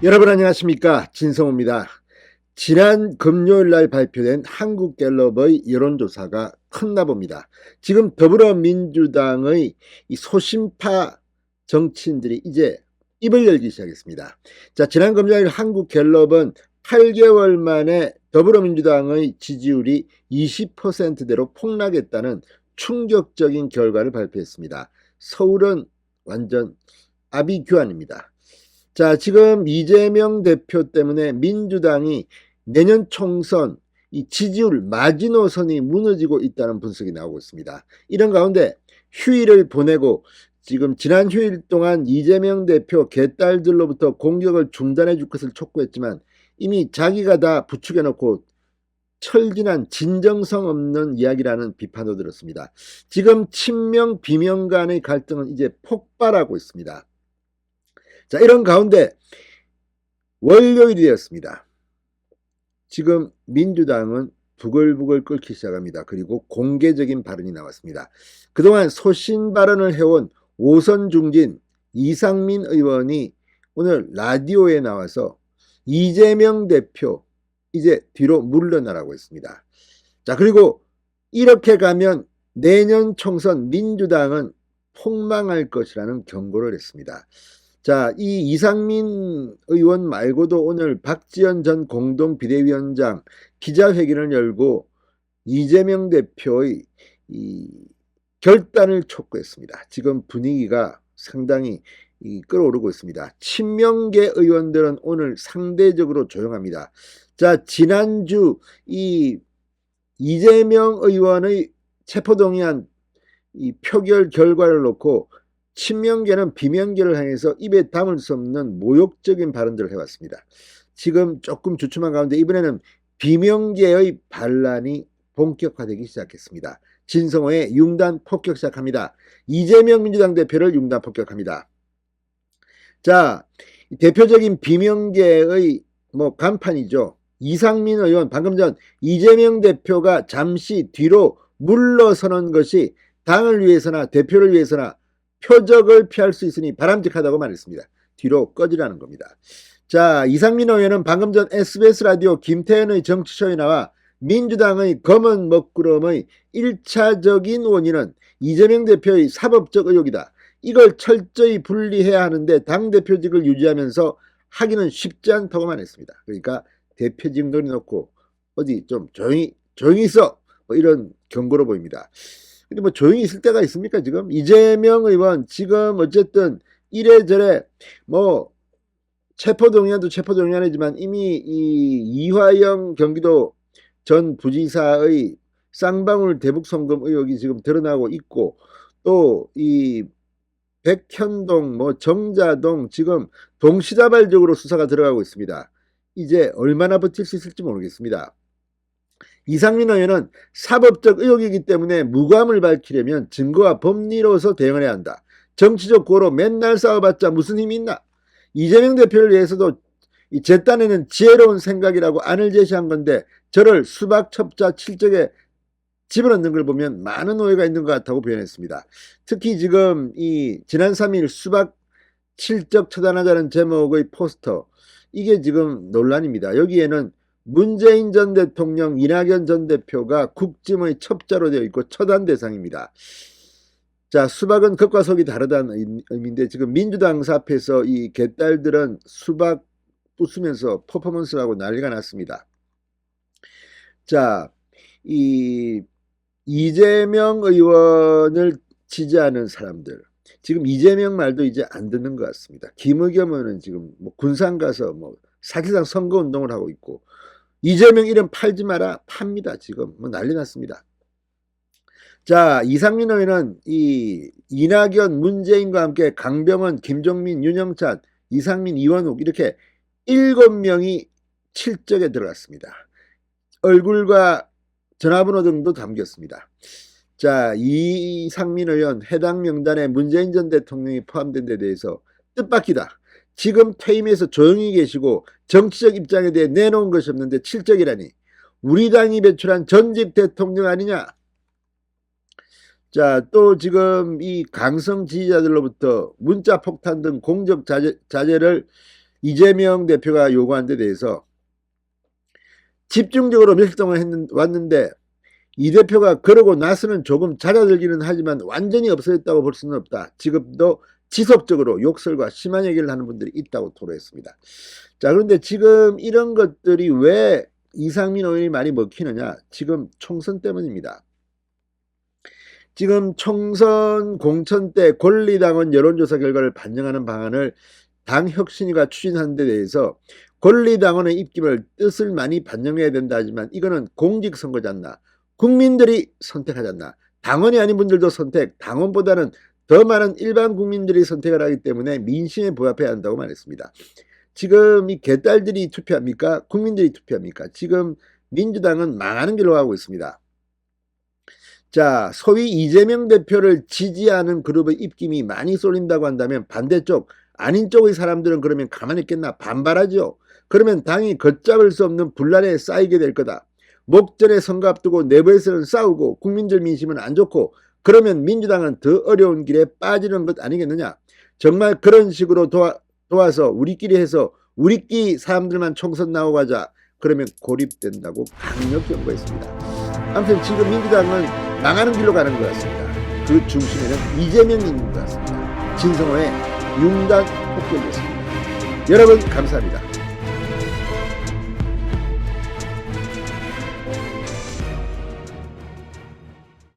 여러분 안녕하십니까, 진성호입니다. 지난 금요일 날 발표된 한국갤럽의 여론조사가 컸나 봅니다. 지금 더불어민주당의 이 소신파 정치인들이 이제 입을 열기 시작했습니다. 자, 지난 금요일 한국갤럽은 8개월 만에 더불어민주당의 지지율이 20%대로 폭락했다는 충격적인 결과를 발표했습니다. 서울은 완전 아비규환입니다. 자, 지금 이재명 대표 때문에 민주당이 내년 총선 이 지지율 마지노선이 무너지고 있다는 분석이 나오고 있습니다. 이런 가운데 휴일을 보내고 지금 지난 휴일 동안 이재명 대표 개딸들로부터 공격을 중단해 줄 것을 촉구했지만 이미 자기가 다 부추겨 놓고 철진한 진정성 없는 이야기라는 비판도 들었습니다. 지금 친명 비명 간의 갈등은 이제 폭발하고 있습니다. 자, 이런 가운데 월요일이 되었습니다. 지금 민주당은 부글부글 끓기 시작합니다. 그리고 공개적인 발언이 나왔습니다. 그동안 소신 발언을 해온 오선 중진 이상민 의원이 오늘 라디오에 나와서 이재명 대표 이제 뒤로 물러나라고 했습니다. 자, 그리고 이렇게 가면 내년 총선 민주당은 폭망할 것이라는 경고를 했습니다. 자, 이 이상민 의원 말고도 오늘 박지원 전 공동비대위원장 기자회견을 열고 이재명 대표의 이 결단을 촉구했습니다. 지금 분위기가 상당히 끌어오르고 있습니다. 친명계 의원들은 오늘 상대적으로 조용합니다. 자, 지난주 이 이재명 의원의 체포동의안 이 표결 결과를 놓고 친명계는 비명계를 향해서 입에 담을 수 없는 모욕적인 발언들을 해왔습니다. 지금 조금 주춤한 가운데 이번에는 비명계의 반란이 본격화되기 시작했습니다. 진성호의 융단 폭격 시작합니다. 이재명 민주당 대표를 융단 폭격합니다. 자, 대표적인 비명계의 간판이죠. 이상민 의원, 방금 전 이재명 대표가 잠시 뒤로 물러서는 것이 당을 위해서나 대표를 위해서나 표적을 피할 수 있으니 바람직하다고 말했습니다. 뒤로 꺼지라는 겁니다. 자, 이상민 의원은 방금 전 SBS 라디오 김태현의 정치쇼에 나와 민주당의 검은 먹구름의 1차적인 원인은 이재명 대표의 사법적 의혹이다. 이걸 철저히 분리해야 하는데 당대표직을 유지하면서 하기는 쉽지 않다고 말했습니다. 그러니까 대표직 노려놓고 어디 좀 조용히 있어, 이런 경고로 보입니다. 근데 조용히 있을 때가 있습니까? 지금 이재명 의원 지금 어쨌든 이래저래 체포동의안도 체포동의안이지만 이미 이 이화영 경기도 전 부지사의 쌍방울 대북 송금 의혹이 지금 드러나고 있고, 또 이 백현동 정자동 지금 동시다발적으로 수사가 들어가고 있습니다. 이제 얼마나 버틸 수 있을지 모르겠습니다. 이상민 의원은 사법적 의혹이기 때문에 무고함을 밝히려면 증거와 법리로서 대응을 해야 한다. 정치적 고로 맨날 싸워봤자 무슨 힘이 있나? 이재명 대표를 위해서도 제 딴에는 지혜로운 생각이라고 안을 제시한 건데 저를 수박 첩자 칠적에 집어넣는 걸 보면 많은 오해가 있는 것 같다고 표현했습니다. 특히 지금 지난 3일 수박 칠적 처단하자는 제목의 포스터, 이게 지금 논란입니다. 여기에는 문재인 전 대통령, 이낙연 전 대표가 국짐의 첩자로 되어 있고 처단 대상입니다. 자, 수박은 겉과 속이 다르다는 의미인데 지금 민주당 앞에서 이 개딸들은 수박 부수면서 퍼포먼스를 하고 난리가 났습니다. 자, 이재명 의원을 지지하는 사람들, 지금 이재명 말도 이제 안 듣는 것 같습니다. 김의겸 의원은 지금 군산 가서 사실상 선거운동을 하고 있고, 이재명 이름 팔지 마라, 팝니다. 지금 난리 났습니다. 자, 이상민 의원은 이낙연, 문재인과 함께 강병원, 김종민, 윤영찬, 이상민, 이원욱 이렇게 7명이 칠적에 들어갔습니다. 얼굴과 전화번호 등도 담겼습니다. 자, 이상민 의원 해당 명단에 문재인 전 대통령이 포함된 데 대해서 뜻밖이다. 지금 퇴임해서 조용히 계시고 정치적 입장에 대해 내놓은 것이 없는데 칠적이라니, 우리 당이 배출한 전직 대통령 아니냐? 자, 또 지금 이 강성 지지자들로부터 문자 폭탄 등 공적 자제를 이재명 대표가 요구한 데 대해서 집중적으로 밀동을 왔는데 이 대표가 그러고 나서는 조금 잦아들기는 하지만 완전히 없어졌다고 볼 수는 없다. 지금도 지속적으로 욕설과 심한 얘기를 하는 분들이 있다고 토로했습니다. 자, 그런데 지금 이런 것들이 왜 이상민 의원이 많이 먹히느냐? 지금 총선 때문입니다. 지금 총선 공천 때 권리당원 여론조사 결과를 반영하는 방안을 당 혁신위가 추진하는 데 대해서 권리당원의 입김을 뜻을 많이 반영해야 된다 하지만 이거는 공직선거지 않나, 국민들이 선택하지 않나, 당원이 아닌 분들도 선택, 당원보다는 더 많은 일반 국민들이 선택을 하기 때문에 민심에 부합해야 한다고 말했습니다. 지금 이 개딸들이 투표합니까? 국민들이 투표합니까? 지금 민주당은 망하는 길로 가고 있습니다. 자, 소위 이재명 대표를 지지하는 그룹의 입김이 많이 쏠린다고 한다면 반대쪽, 아닌 쪽의 사람들은 그러면 가만히 있겠나? 반발하죠. 그러면 당이 걷잡을 수 없는 분란에 쌓이게 될 거다. 목전에 선거 앞두고 내부에서는 싸우고 국민들 민심은 안 좋고 그러면 민주당은 더 어려운 길에 빠지는 것 아니겠느냐. 정말 그런 식으로 도와서 우리끼리 해서 우리끼리 사람들만 총선 나오고 하자. 그러면 고립된다고 강력 경고했습니다. 아무튼 지금 민주당은 망하는 길로 가는 것 같습니다. 그 중심에는 이재명이 있는 것 같습니다. 진성호의 융단 폭격이었습니다. 여러분 감사합니다.